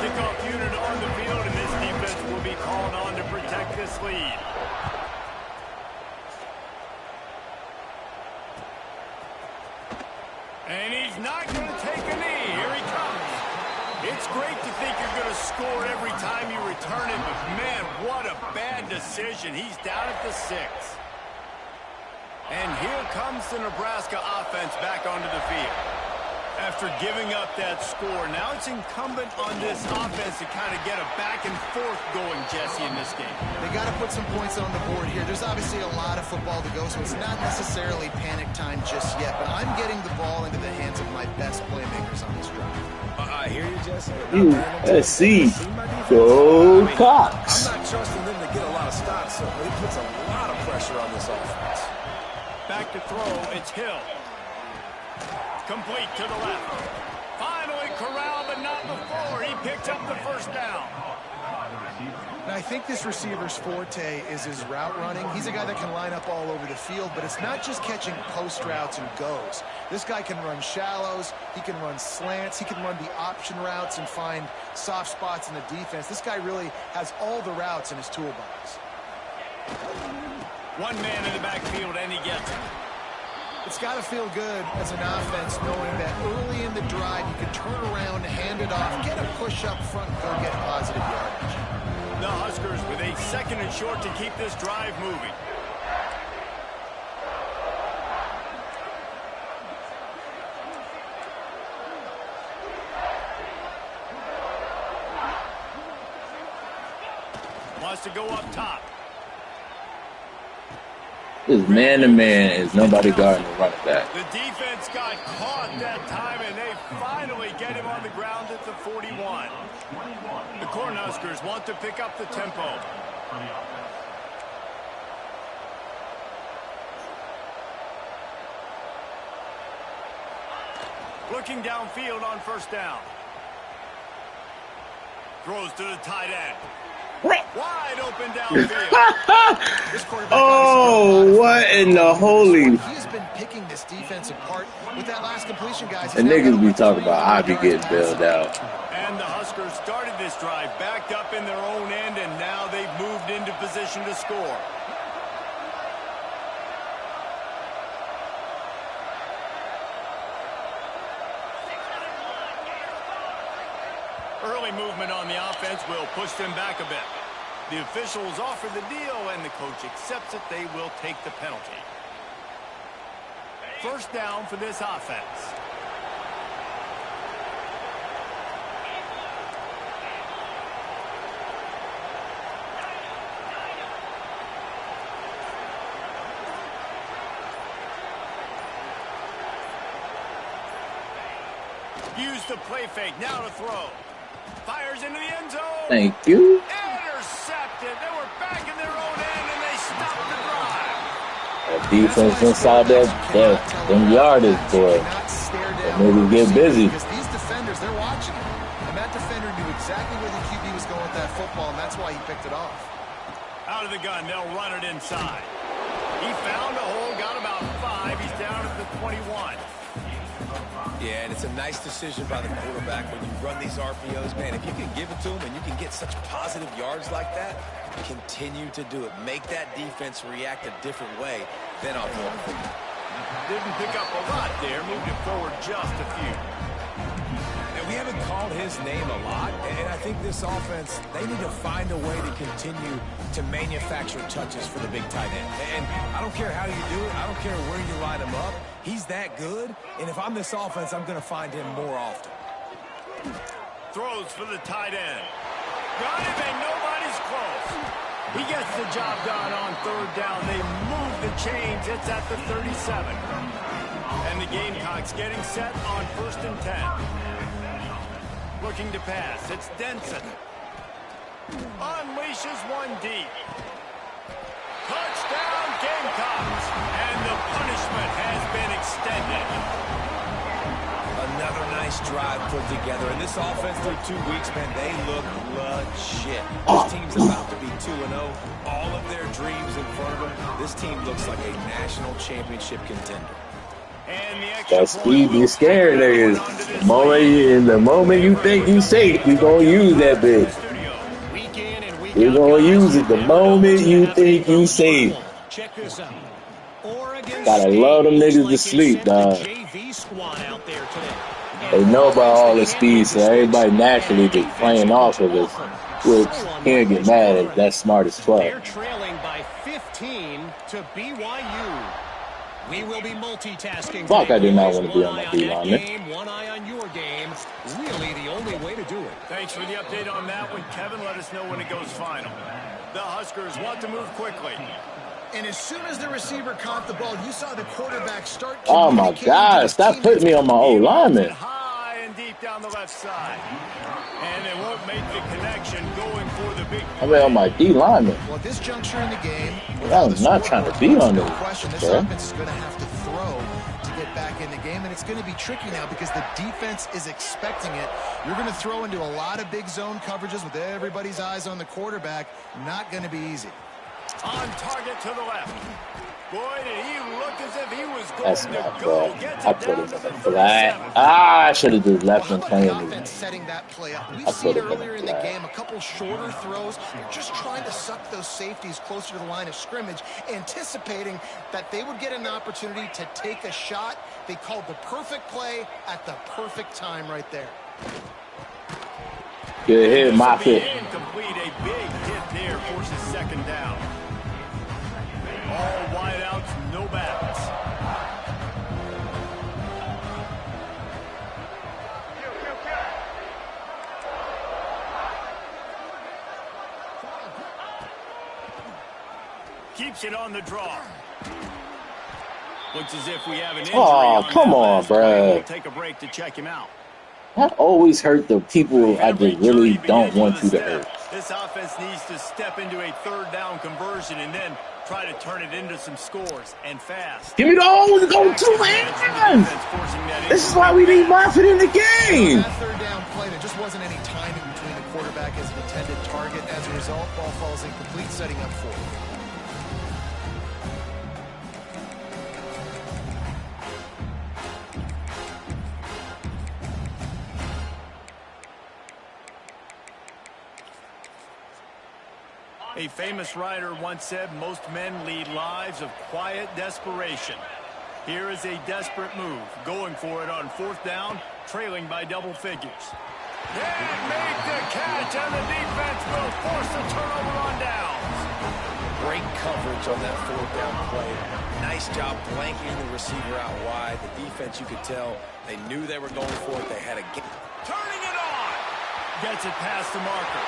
Kickoff unit on the field, and this defense will be called on to protect this lead. And he's not going to take a knee. Here he comes. It's great to think you're going to score every time you return it, but man, what a bad decision. He's down at the 6. And here comes the Nebraska offense back onto the field. After giving up that score, now it's incumbent on this offense to kind of get a back and forth going, Jesse, in this game. They got to put some points on the board here. There's obviously a lot of football to go, so it's not necessarily panic time just yet, but I'm getting the ball into the hands of my best playmakers on this drive. I hear you, Jesse. Let's see. Go Cox. I'm not trusting them to get a lot of stops, so he puts a lot of pressure on this offense. Back to throw, it's Hill. Complete to the left. Finally corralled, but not before. He picked up the first down. And I think this receiver's forte is his route running. He's a guy that can line up all over the field, but it's not just catching post routes and goes. This guy can run shallows. He can run slants. He can run the option routes and find soft spots in the defense. This guy really has all the routes in his toolbox. One man in the backfield, and he gets it. It's got to feel good as an offense knowing that early in the drive you can turn around, hand it off, get a push up front, and go get positive yardage. The Huskers with a 2nd and short to keep this drive moving. Wants to go up top. This man-to-man is nobody guarding the running back. The defense got caught that time, and they finally get him on the ground at the 41. The Cornhuskers want to pick up the tempo. Looking downfield on first down. Throws to the tight end. Wide open downfield. Oh, what in the holy... He's been picking this defense apart with that last completion, guys. The niggas be talking about I be getting bailed out. And the Huskers started this drive backed up in their own end, and now they've moved into position to score. Early movement on the offense will push them back a bit. The officials offer the deal, and the coach accepts it. They will take the penalty. First down for this offense. Use the play fake, now to throw. Fires into the end zone. Thank you. Intercepted. They were back in their own end, and they stopped the drive. That defense inside them yardage, boy. That niggas get busy. Because these defenders, they're watching him. And that defender knew exactly where the QB was going with that football, and that's why he picked it off. Out of the gun, they'll run it inside. He found a hole, got about 5. He's down at the 21. Yeah, and it's a nice decision by the quarterback when you run these RPOs. Man, if you can give it to him and you can get such positive yards like that, continue to do it. Make that defense react a different way than on the Didn't pick up a lot there, moved it forward just a few. And we haven't called his name a lot, and I think this offense, they need to find a way to continue to manufacture touches for the big tight end. And I don't care how you do it. I don't care where you line him up. He's that good, and if I'm this offense, I'm going to find him more often. Throws for the tight end. Got him, and nobody's close. He gets the job done on third down. They move the chains. It's at the 37. And the Gamecocks getting set on 1st and 10. Looking to pass. It's Denson. Unleashes one deep. Touchdown, Gamecocks. And the punishment has been extended. Another nice drive put together. And this offense through 2 weeks, man, they look legit. This team's about to be 2-0. All of their dreams in front of them. This team looks like a national championship contender. And the extra That speed be scared, niggas. The moment you think you safe, you gonna use that bitch. You're gonna use it the moment you think you safe. Check this out. Gotta love them niggas to sleep, dog. They know about all the speed, so everybody naturally just playing off of it. Which can't get mad at that smart as fuck. They're trailing by 15 to BYU. We will be multitasking. Fuck, I did not want to be on my D-line, man. One eye on your game. Really the only way to do it. Thanks for the update on that one, Kevin. Let us know when it goes final. The Huskers want to move quickly. And as soon as the receiver caught the ball, you saw the quarterback start. Oh my God! Stop putting me on my old lineman. High and deep down the left side, and they won't make the connection going for the big. I mean, on my D lineman. Well, at this juncture in the game, I'm not trying to be on this. Question: this offense is going to have to throw to get back in the game, and it's going to be tricky now because the defense is expecting it. You're going to throw into a lot of big zone coverages with everybody's eyes on the quarterback. Not going to be easy. On target to the left. Boy, did he look as if he was going That's to not go. bad. I put him in the flat. I should have just left him playing me. Setting that play up. We've seen earlier in the game a couple shorter throws, just trying to suck those safeties closer to the line of scrimmage, anticipating that they would get an opportunity to take a shot. They called the perfect play at the perfect time right there. Good hit, Moffitt. Incomplete, a big hit there, forces second down. All wideouts, no backs. Keeps it on the draw. Looks as if we have an injury. Oh, come on, bro. We'll take a break to check him out. I always hurt the people I just really don't want you to hurt. This offense needs to step into a third down conversion and then try to turn it into some scores and fast. Give me the hole to go two hands. This is why we need Moffitt in the game. That third down play, there just wasn't any timing between the quarterback and his intended target. As a result, ball falls incomplete, setting up for it. A famous writer once said, most men lead lives of quiet desperation. Here is a desperate move, going for it on fourth down, trailing by double figures. They make the catch, and the defense will force a turnover on downs. Great coverage on that fourth down play. Nice job blanking the receiver out wide. The defense, you could tell, they knew they were going for it. They had a game. Turning it on. Gets it past the marker.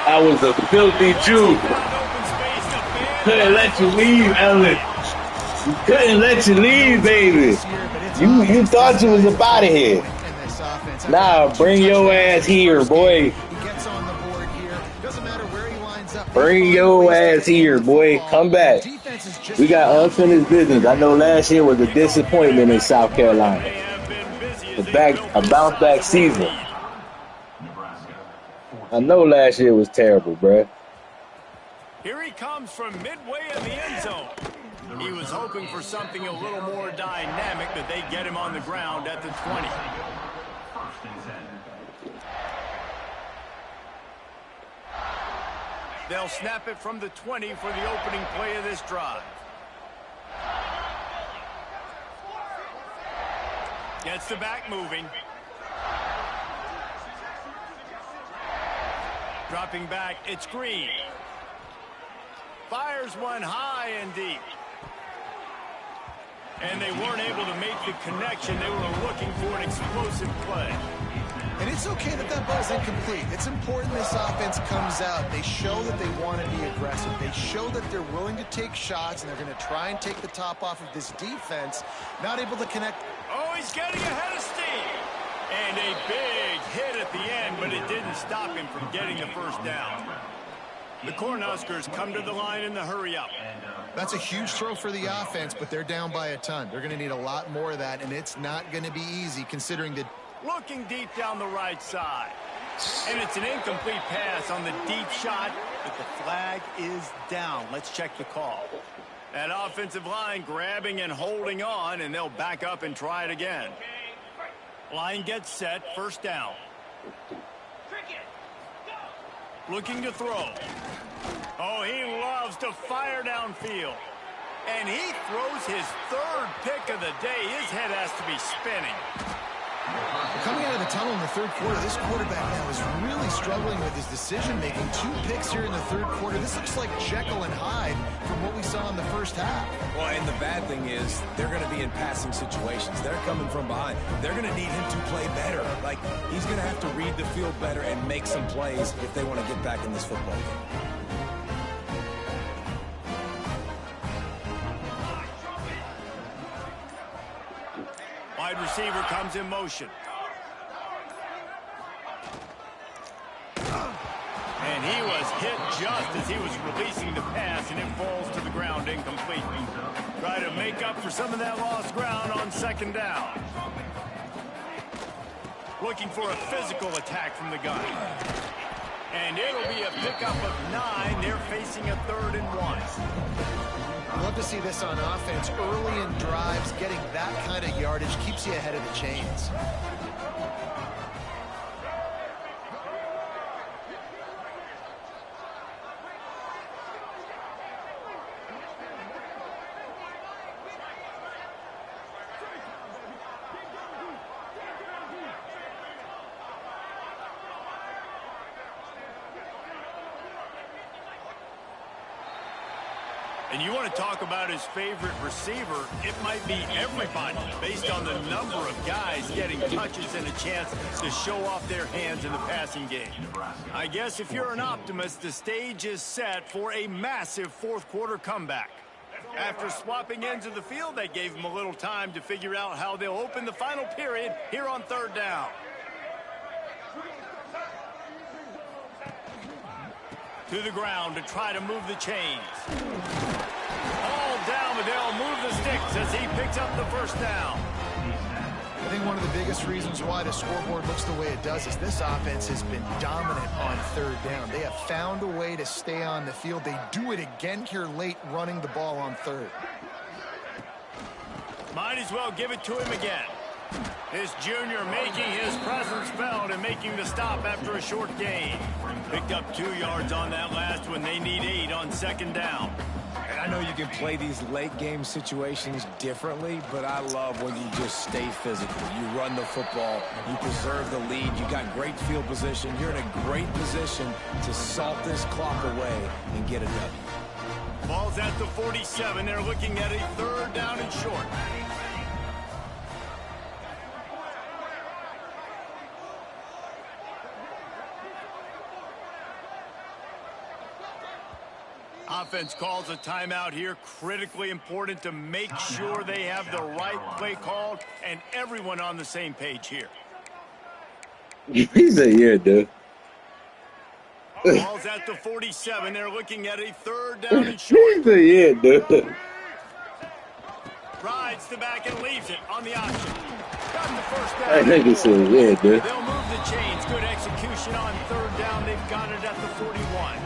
I was a filthy Jew. Couldn't let you leave, Ellen. Couldn't let you leave, baby. You thought you was about it here. Nah, bring your ass here, boy. He gets on the board Bring your ass here, boy. Come back. We got unfinished business. I know last year was a disappointment in South Carolina. A bounce back season. I know last year was terrible, bruh. Here he comes from midway in the end zone. He was hoping for something a little more dynamic, that they get him on the ground at the 20. They'll snap it from the 20 for the opening play of this drive. Gets the back moving. Dropping back, it's Green. Fires one high and deep. And they weren't able to make the connection. They were looking for an explosive play. And it's okay that that ball's incomplete. It's important this offense comes out. They show that they want to be aggressive. They show that they're willing to take shots, and they're going to try and take the top off of this defense. Not able to connect. Oh, he's getting ahead of steam. And a big hit at the end, but it didn't stop him from getting the first down. The Cornhuskers come to the line in the hurry-up. That's a huge throw for the offense, but they're down by a ton. They're going to need a lot more of that, and it's not going to be easy considering the... Looking deep down the right side. And it's an incomplete pass on the deep shot, but the flag is down. Let's check the call. That offensive line grabbing and holding on, and they'll back up and try it again. Line gets set, first down. Looking to throw. Oh, he loves to fire downfield. And he throws his third pick of the day. His head has to be spinning. Coming out of the tunnel in the third quarter, this quarterback now is really struggling with his decision-making. 2 picks here in the third quarter. This looks like Jekyll and Hyde from what we saw in the first half. Well, and the bad thing is they're going to be in passing situations. They're coming from behind. They're going to need him to play better. Like, he's going to have to read the field better and make some plays if they want to get back in this football game. Wide receiver comes in motion. And he was hit just as he was releasing the pass, and it falls to the ground incomplete. Try to make up for some of that lost ground on second down. Looking for a physical attack from the gun. And it'll be a pickup of 9. They're facing a 3rd and 1. I love to see this on offense. Early in drives, getting that kind of yardage keeps you ahead of the chains. And you want to talk about his favorite receiver, it might be everybody based on the number of guys getting touches and a chance to show off their hands in the passing game. I guess if you're an optimist, the stage is set for a massive fourth-quarter comeback. After swapping ends of the field, they gave him a little time to figure out how they'll open the final period here on 3rd down. To the ground to try to move the chains. All down, but they'll move the sticks as he picks up the first down. I think one of the biggest reasons why the scoreboard looks the way it does is this offense has been dominant on 3rd down. They have found a way to stay on the field. They do it again here late, running the ball on 3rd. Might as well give it to him again. This junior making his presence felt and making the stop after a short gain. Picked up 2 yards on that last one. They need 8 on second down. And I know you can play these late game situations differently, but I love when you just stay physical. You run the football, you preserve the lead, you got great field position. You're in a great position to salt this clock away and get a W. Ball's at the 47. They're looking at a 3rd down and short. Offense calls a timeout here. Critically important to make sure they have the right play called and everyone on the same page here. He said, yeah, dude. Ball's at the 47. They're looking at a third down and short. He's the dude. Rides the back and leaves it on the option. Got the first down. That nigga said, yeah, dude. They'll move the chains. Good execution on third down. They've got it at the 41.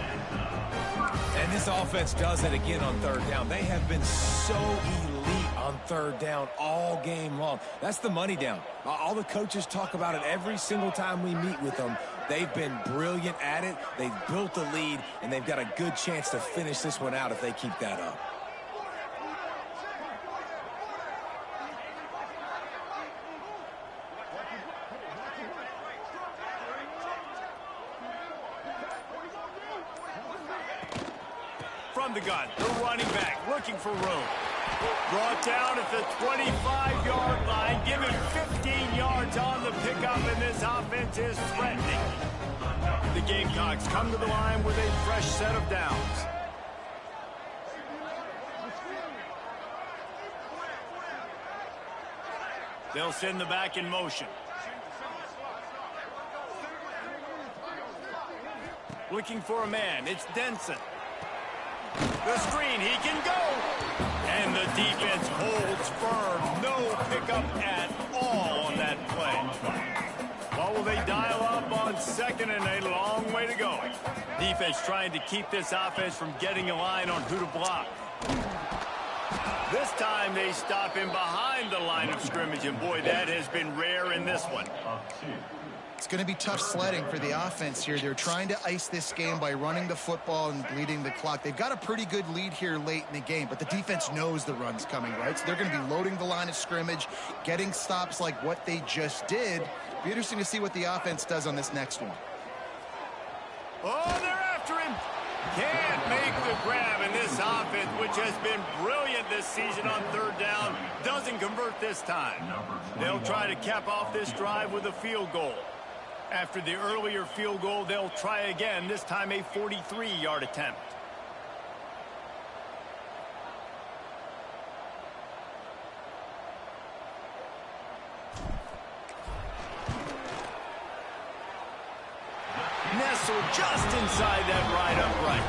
And this offense does it again on third down. They have been so elite on third down all game long. That's the money down. All the coaches talk about it every single time we meet with them. They've been brilliant at it. They've built the lead, and they've got a good chance to finish this one out if they keep that up. From the gun, the running back looking for room. Brought down at the 25-yard line. Give him 15 yards on the pickup, and this offense is threatening. The Gamecocks come to the line with a fresh set of downs. They'll send the back in motion. Looking for a man. It's Denson. The screen, he can go. And the defense holds firm. No pickup at all on that play. What will they dial up on second and a long way to go? Defense trying to keep this offense from getting a line on who to block. This time they stop him behind the line of scrimmage, and boy, that has been rare in this one. It's going to be tough sledding for the offense here. They're trying to ice this game by running the football and bleeding the clock. They've got a pretty good lead here late in the game, but the defense knows the run's coming, right? So they're going to be loading the line of scrimmage, getting stops like what they just did. Be interesting to see what the offense does on this next one. Oh, they're after him. Can't make the grab, and this offense, which has been brilliant this season on third down, doesn't convert this time. They'll try to cap off this drive with a field goal. After the earlier field goal, they'll try again, this time a 43-yard attempt. Nestled just inside that right upright.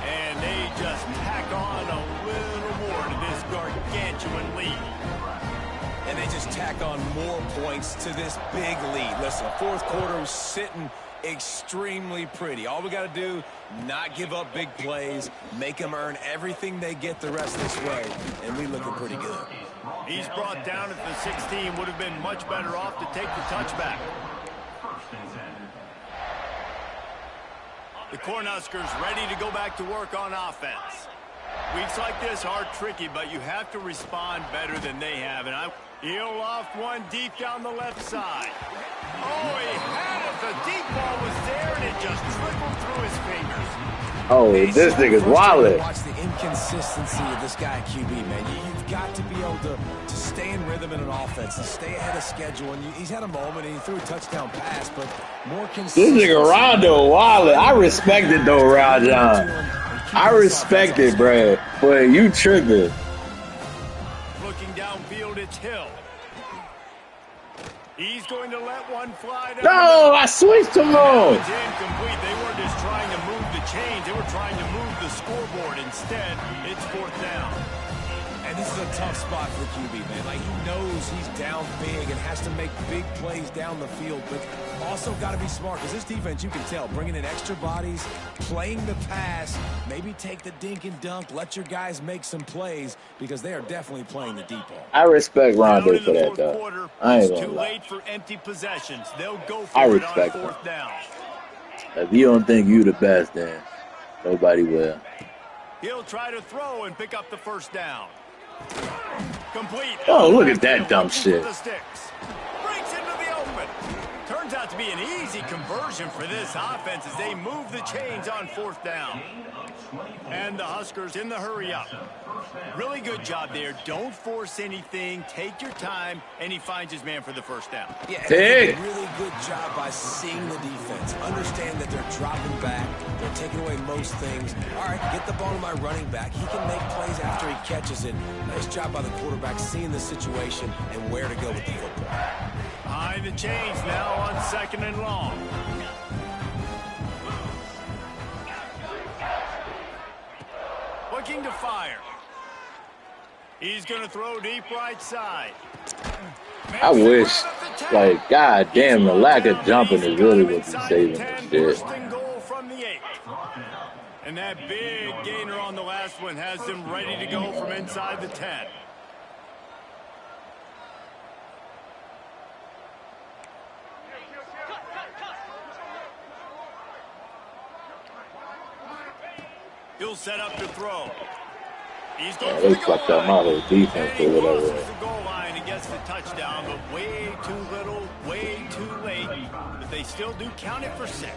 And they just tack on a little more to this gargantuan lead. And they just tack on more points to this big lead. Listen, fourth quarter is sitting extremely pretty. All we got to do, not give up big plays, make them earn everything they get the rest of this way, and we looking pretty good. He's brought down at the 16. Would have been much better off to take the touchback. The Cornhuskers ready to go back to work on offense. Weeks like this are tricky, but you have to respond better than they have. And he'll loft one deep down the left side. Oh, he had it. The deep ball was there, and it just trickled through his fingers. Oh, this nigga's wallet. Watch the inconsistency of this guy at QB, man. You've got to be able to stay in rhythm in an offense and stay ahead of schedule. And he's had a moment, and he threw a touchdown pass, but more consistency. This nigga Rondo wallet. I respect it, though, Rajon. I respect it, Brad, but you tripping. Looking downfield, it's Hill. He's going to let one fly down. No, I switched to him. It's incomplete. They weren't just trying to move the chains. They were trying to move the scoreboard. Instead, it's fourth down. And this is a tough spot for QB, man. Like, he knows he's down big and has to make big plays down the field, but also got to be smart, because this defense, you can tell, bringing in extra bodies, playing the pass, maybe take the dink and dunk, let your guys make some plays, because they are definitely playing the deep ball. I respect Rondo for that, though. I ain't gonna too lie. late for empty possessions. They'll go for it on fourth down. If you don't think you the best, then nobody will. He'll try to throw and pick up the first down. Complete. Oh, look at that dumb shit. The sticks. Breaks into the open. Turns out to be an easy conversion for this offense as they move the chains on fourth down. And the Huskers in the hurry up. Really good job there. Don't force anything. Take your time. And he finds his man for the first down. Yeah, a really good job by seeing the defense. Understand that they're dropping back. They're taking away most things. All right, get the ball to my running back. He can make plays after he catches it. Nice job by the quarterback seeing the situation and where to go with the football. Behind the chains now on second and long. looking to fire. He's going to throw deep right side. I wish, like, god damn, the lack of jumping is really what be saving this shit. First and goal from the 8. And that big gainer on the last one has them ready to go from inside the 10. He'll set up to throw. He's going They fucked up my whole defense or whatever. The goal line and gets the touchdown, but way too little, way too late. But they still do count it for 6.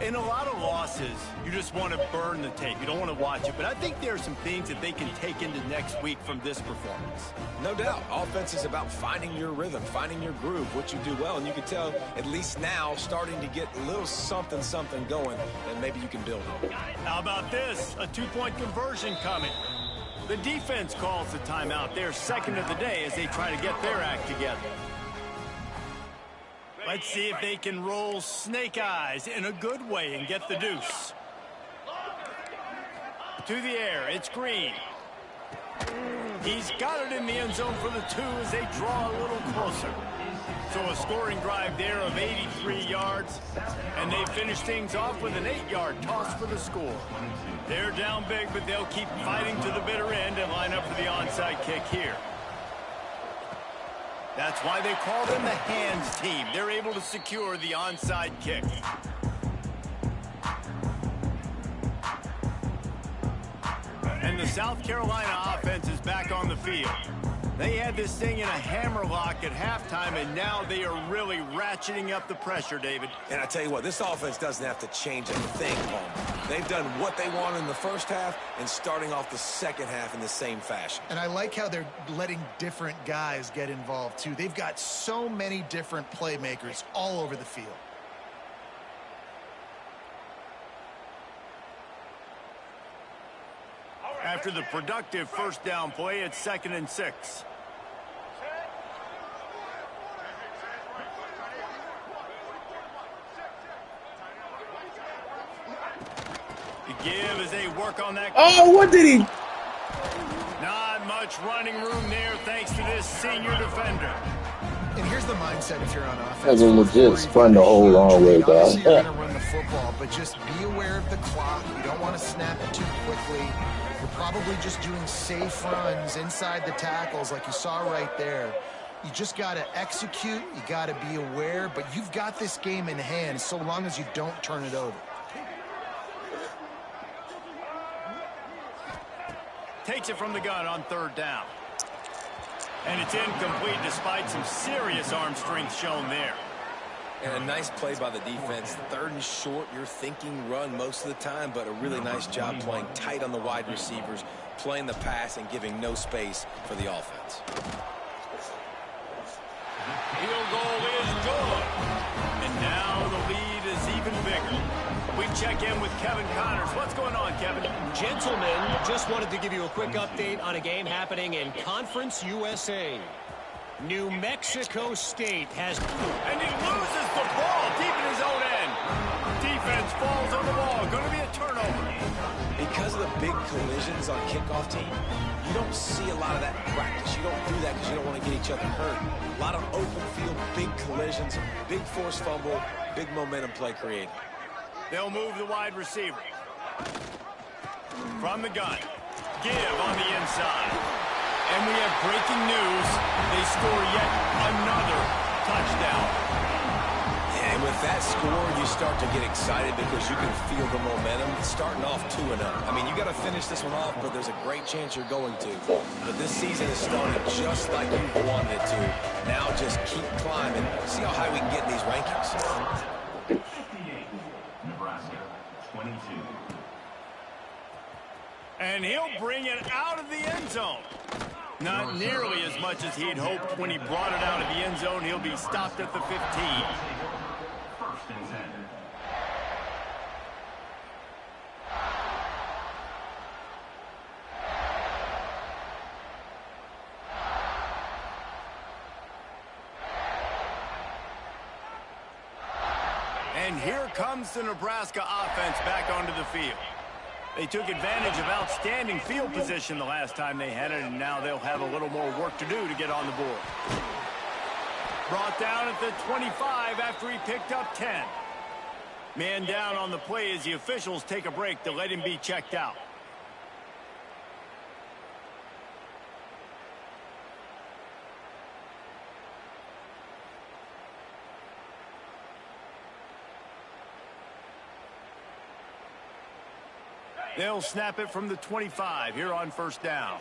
In a lot of losses, you just want to burn the tape. You don't want to watch it. But I think there are some things that they can take into next week from this performance. No doubt. Offense is about finding your rhythm, finding your groove, what you do well. And you can tell, at least now, starting to get a little something going that maybe you can build on. How about this? A 2-point conversion coming. The defense calls the timeout. They're second of the day as they try to get their act together. Let's see if they can roll snake eyes in a good way and get the deuce. To the air, it's Green. He's got it in the end zone for the 2 as they draw a little closer. So a scoring drive there of 83 yards. And they finish things off with an 8-yard toss for the score. They're down big, but they'll keep fighting to the bitter end and line up for the onside kick here. That's why they call them the hands team. They're able to secure the onside kick. And the South Carolina offense is back on the field. They had this thing in a hammerlock at halftime, and now they are really ratcheting up the pressure, David. And I tell you what, this offense doesn't have to change a thing, Paul. They've done what they wanted in the first half and starting off the second half in the same fashion. And I like how they're letting different guys get involved, too. They've got so many different playmakers all over the field. After the productive first down play, it's 2nd and 6. The give as they work on that. Oh, what did he? Not much running room there thanks to this senior defender. And here's the mindset if you're on offense. That's a legit spun the whole long way, guys. Obviously, you're going to run the football, but just be aware of the clock. You don't want to snap it too quickly. You're probably just doing safe runs inside the tackles like you saw right there. You just got to execute. You got to be aware, but you've got this game in hand so long as you don't turn it over. Takes it from the gun on 3rd down. And it's incomplete despite some serious arm strength shown there. And a nice play by the defense. 3rd and short, you're thinking run most of the time, but a really nice job playing tight on the wide receivers, playing the pass and giving no space for the offense. Field goal is good. And now the lead is even bigger. We check in with Kevin Connors. What's going on, Kevin? Gentlemen, just wanted to give you a quick update on a game happening in Conference USA. New Mexico State has... And he loses the ball deep in his own end. Defense falls on the ball. Going to be a turnover. Because of the big collisions on kickoff team, you don't see a lot of that in practice. You don't do that because you don't want to get each other hurt. A lot of open field, big collisions, big forced fumble, big momentum play created. They'll move the wide receiver. From the gun. Give on the inside. And we have breaking news. They score yet another touchdown. And with that score, you start to get excited because you can feel the momentum starting off 2-0. I mean, you got to finish this one off, but there's a great chance you're going to. But this season has started just like you wanted it to. Now just keep climbing. See how high we can get in these rankings. 58, Nebraska, 22. And he'll bring it out of the end zone. Not nearly as much as he'd hoped when he brought it out of the end zone. He'll be stopped at the 15. First and 10. And here comes the Nebraska offense back onto the field. They took advantage of outstanding field position the last time they had it, and now they'll have a little more work to do to get on the board. Brought down at the 25 after he picked up 10. Man down on the play as the officials take a break to let him be checked out. They'll snap it from the 25 here on first down.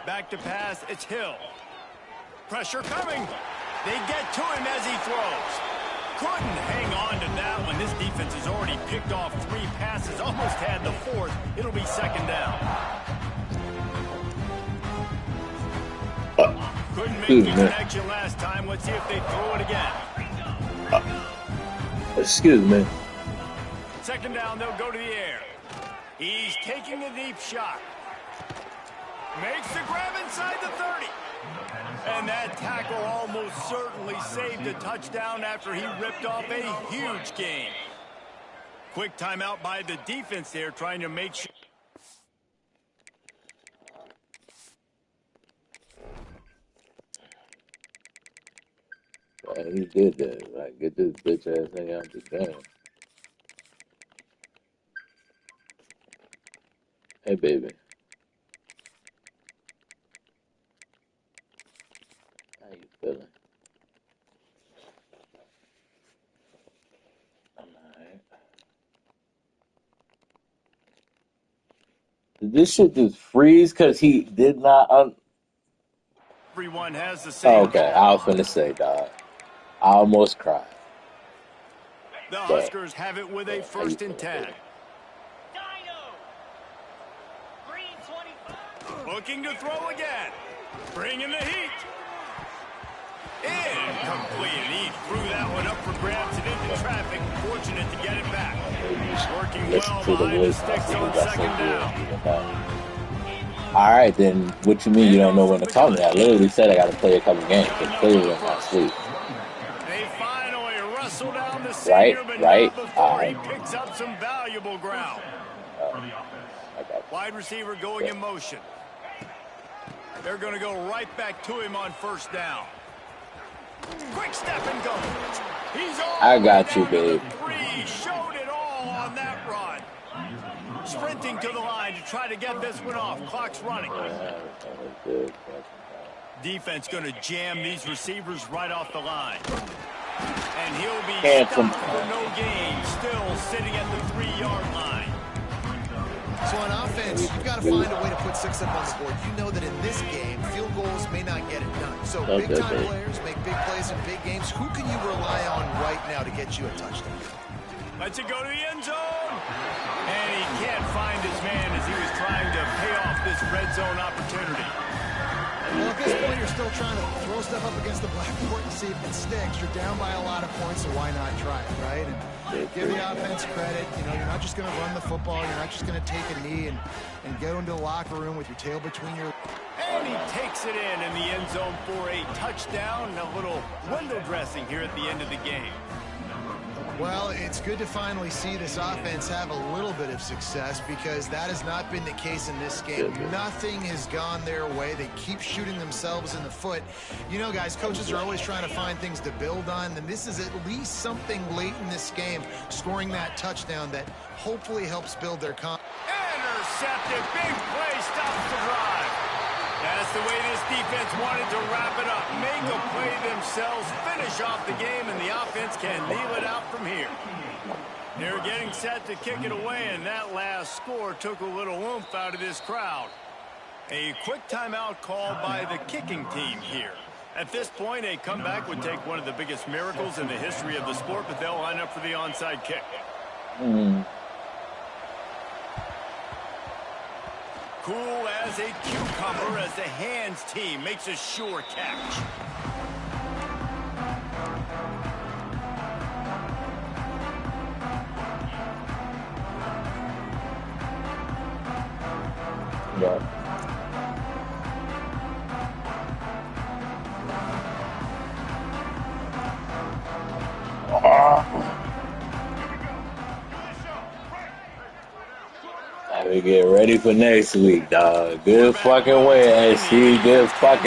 Back to pass, it's Hill. Pressure coming. They get to him as he throws. Couldn't hang on to that one. This defense has already picked off 3 passes, almost had the 4th. It'll be second down. Couldn't make the connection last time. Let's see if they throw it again. Excuse me. Second down, they'll go to the air. He's taking a deep shot. Makes the grab inside the 30. And that tackle almost certainly saved a touchdown after he ripped off a huge gain. Quick timeout by the defense there, trying to make sure. He did that. Like, get this bitch ass thing out the game. Hey, baby. How you feeling? I'm alright. Did this shit just freeze because he did not Everyone has the same. Okay, I was finna say, dog. I almost cried. The Huskers have it with a 1st and 10. Looking to throw again. Bringing the heat. Incomplete. He threw that one up for grabs and into traffic. Fortunate to get it back. Working well behind the sticks on second down. All right, then what you mean you don't know when to call me? I literally said I got to play a couple games, but clearly I'm not asleep. They finally wrestle down the senior, but not before he picks up some valuable ground. Wide receiver going in motion. They're going to go right back to him on first down. Quick step and go. He's all I got you, babe. Showed it all on that run. Sprinting to the line to try to get this one off. Clock's running. Defense going to jam these receivers right off the line. And he'll be stopped for no gain. Still sitting at the 3-yard line. So on offense, you've got to find a way to put 6 up on the board. You know that in this game, field goals may not get it done. So big-time players make big plays in big games. Who can you rely on right now to get you a touchdown? Lets it go to the end zone. And he can't find his man as he was trying to pay off this red zone opportunity. Well, at this point, you're still trying to throw stuff up against the blackboard and see if it sticks. You're down by a lot of points, so why not try it, right? And give the offense credit. You know, you're not just going to run the football. You're not just going to take a knee and go into the locker room with your tail between your... And he takes it in the end zone for a touchdown. A little window dressing here at the end of the game. Well, it's good to finally see this offense have a little bit of success because that has not been the case in this game. Nothing has gone their way. They keep shooting themselves in the foot. You know, guys, coaches are always trying to find things to build on, and this is at least something late in this game, scoring that touchdown that hopefully helps build their confidence. Intercepted. Big play stops the drive. That's the way this defense wanted to wrap it up. Make a play themselves, finish off the game, and the offense can kneel it out from here. They're getting set to kick it away, and that last score took a little oomph out of this crowd. A quick timeout called by the kicking team here. At this point, a comeback would take one of the biggest miracles in the history of the sport, but they'll line up for the onside kick. Cool as a cucumber as the hands team makes a sure catch. We get ready for next week, dog. Good fucking way, SC. Good fucking.